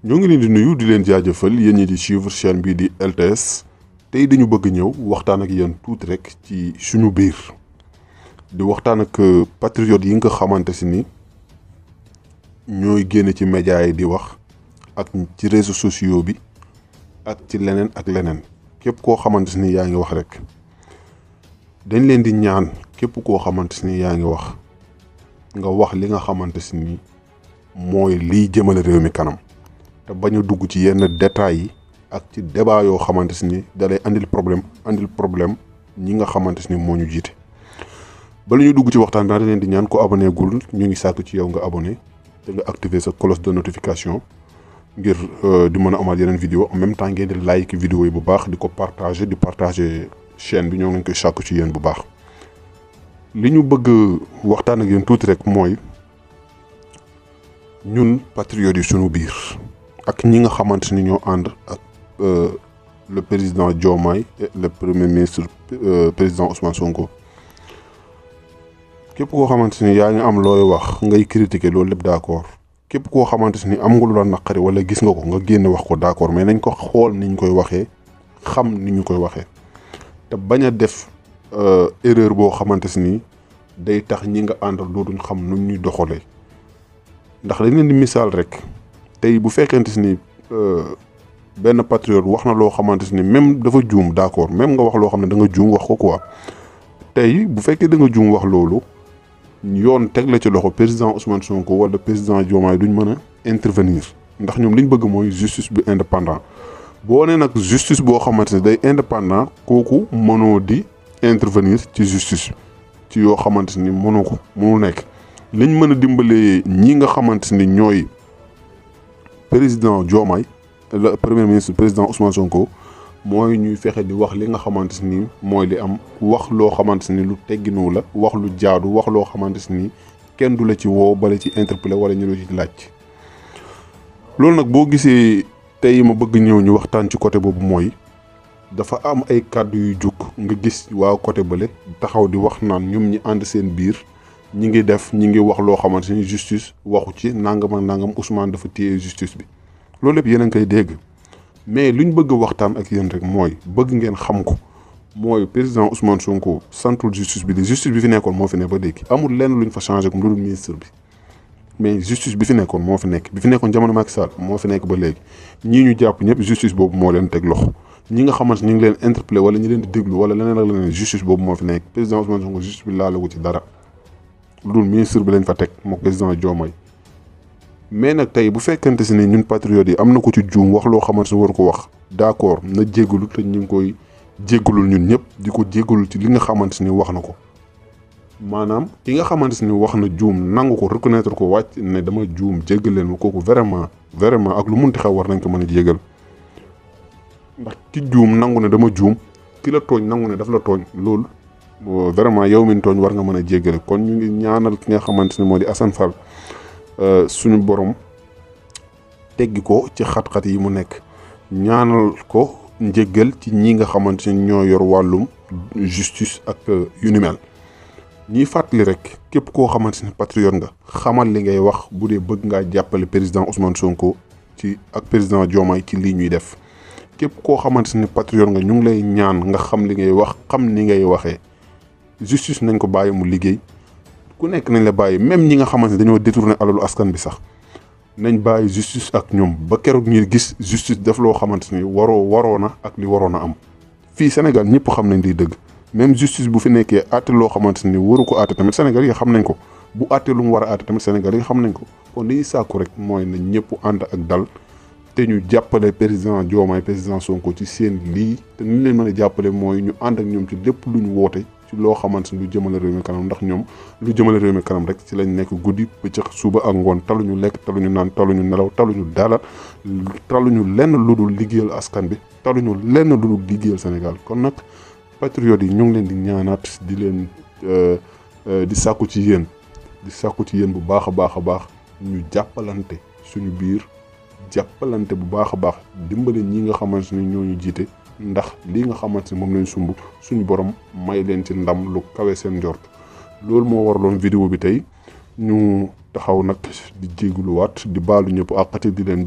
ñoo ngi leen di nuyu di leen jaajëfal yéen ñi di suivre chaîne bii di LTS tey dañu bëgg ñëw waxtaan ak yéen tuuti rek ci suñu biir di waxtaan ak patriotes yi nga xamante si ni ñooy génn ci média yi di wax ak ci réseaux sociaux bi ak ci leneen ak leneen képp koo xamante si ni yaa ngi wax rek dañ leen di ñaan képp koo xamante si ni yaa ngi wax nga wax li nga xamante si ni mooy liy jëmale réew mi kanam te bañ a dugg ci yenn détails yi ak ci débat yoo xamante si ni da lay andil problème ñi nga xamante si ni moo ñu jiite. bala ñu dugg ci waxtaan daal leen di ñaan ko abonné gul ñu ngi sàkk ci yow nga abonné te nga activer sa cloche de notification ngir di mën a amaat yeneen vidéo en même temps ngeen di like vidéo yi bu baax di ko partager chaîne bi ñoo ngi koy sàkk ci yéen bu baax. li ñu bëgg waxtaan ak yéen tuuti rek mooy ñun patriotes yi sunu biir ak ñi nga xamante ni ñoo ànd ak le président Diomaye et le premier ministre président Ousmane Sonko képp koo xamante ni yaa ngi am looy wax ngay critiquer loolu lépp d'accord képp koo xamante ni am nga lu la naqari wala gis nga ko nga génn wax ko d'accord mais nañ ko xool ni ñu koy waxee xam ni ñu koy waxee te bañ a def erreur boo xamante ni day tax ñi nga àndal dootuñ xam nu ñuy doxalee ndax dañ leen di misaal rek tey bu fekkente ni benn patriote wax na loo xamante ni même dafa juum d'accord même nga wax loo xam ne da nga juum wax ko quoi tey bu fekkee da nga juum wax loolu yoon teg la ci loxo président Ousmane Sonko wala président Diomaye duñ mën a intervenir ndax ñoom liñ bëgg mooy justice bi indépendant boo nee nag justice boo xamante ne day indépendant kooku mënoo di intervenir ci justice ci yoo xamante ni mënul nekk liñ mën a dimbalee ñi nga xamante ni ñooy président Diomaye le premier ministre président Ousmane Sonko mooy ñuy fexe di wax li nga xamante ni mooy li am wax loo xamante ni lu tegginu la wax lu jaadu wax loo xamante ni kenn du la ci woo bala ci interpeller wala ñu la ci laaj. loolu nag boo gisee tey ma bëgg ñëw ñu waxtaan ci côté boobu mooy dafa am ay kàddu yu jug nga gis waa côté bële taxaw di wax naan ñoom ñi ànd seen biir ñi ngi wax loo xamante ni justice waxu ci nangam ak nangam Ousmane dafa téye justice bi loolu lépp yéen a ngi koy dégg mais luñ bëgg waxtaan ak yéen rek mooy bëgg ngeen xam ko mooy président Ousmane Sonko santul justice bi justice bi fi nekkoon moo fi ne ba léegi amul lenn luñ fa changé comme lu dul ministre bi mais justice bi fi nekkoon moo fi nekk bi fi nekkoon jamono Macky Sall moo fi nekk ba léegi ñii ñu jàpp ñëpp justice boobu moo leen teg loxo ñi nga xamante ñu ngi leen interpellé wala ñi leen di déglu wala leneen ak leneen justice boobu moo fi nekk président Ousmane Sonko justice bi laalagu ci dara lu dul ministre bi lañ fa teg moo président Diomaye mais nag tey bu fekkente si ne ñun patriotes yi am na ko ci juum wax loo xamante ni war ko wax d'accord na jéggalu te ñu ngi koy jéggalul ñun ñëpp di ko jéggalul ci li nga xamante ni wax na ko maanaam ki nga xamante ni wax na juum nangu ko reconnaître ko wàcc ne dama juum jéggal leen ma kooku vraiment ak lu munti xew war nañ ko mën a jéggal ndax ki juum nangu ne dama juum ki la tooñ nangu ne daf la tooñ loolu vraiment yow mi tooñ war nga mën a jéggale kon ñu ngi ñaanal ki nga xamante ni moo di Assane Fall suñu borom teggi ko ci xat-xat yi mu nekk ñaanal ko njéggal ci ñi nga xamante ni ñoo yor wàllum justice ak yu ni mel ñiy fàttali rek képp koo xamante ni patriote nga xamal li ngay wax bu dee bëgg ngaa jàppale président Ousmane Sonko ci ak président Diomaye ci lii ñuy def képp koo xamante ni patriote nga ñu ngi lay ñaan nga xam li ngay wax xam ni ngay waxee justice nañ ko bàyyi mu liggéey ku nekk nañ la bàyyi même ñi nga xamante ne dañoo détourné alalu askan bi sax nañ bàyyi justice ak ñoom ba keroog ñuy gis justice def loo xamante ni waroo na ak li waroon a am fii Sénégal ñëpp xam nañ liy dëgg même justice bu fi nekkee àtte loo xamante ni waru ko àtte tamit Sénégal yi xam nañ ko bu àtte lu mu war a àtte tamit Sénégal yi xam nañ ko kon li ñuy sàkku rek mooy na ñëpp ànd ak dal te ñu jàppale président Diomaye président Sonko ci seen lii te ni leen mën a jàppale mooy ñu ànd ak ñoom ci lépp lu ñu woote ci loo xamante ni lu jëmale réew mi kanam ndax ñoom lu jëmale réew mi kanam rek ci lañ nekk guddi bëccëg suba ak ngoon taluñu lekk taluñu naan taluñu nelaw taluñu dara taluñu lenn lu dul liggéeyal askan bi taluñu lenn lu dul liggéeyal Sénégal kon nag patriotes yi ñu ngi leen di ñaanaat di leen di sàkku ci yéen bu baax a baax ñu jàppalante suñu biir jàppalante bu baax a baax dimbale ñi nga xamante ni ñoo ñu jiite ndax lii nga xamante ni moom lañ sumb suñu borom may leen ci ndam lu kawe seen njort loolu moo waraloon vidéo bi tey ñu taxaw nag di jégaluwaat di baalu ñëpp àqati di leen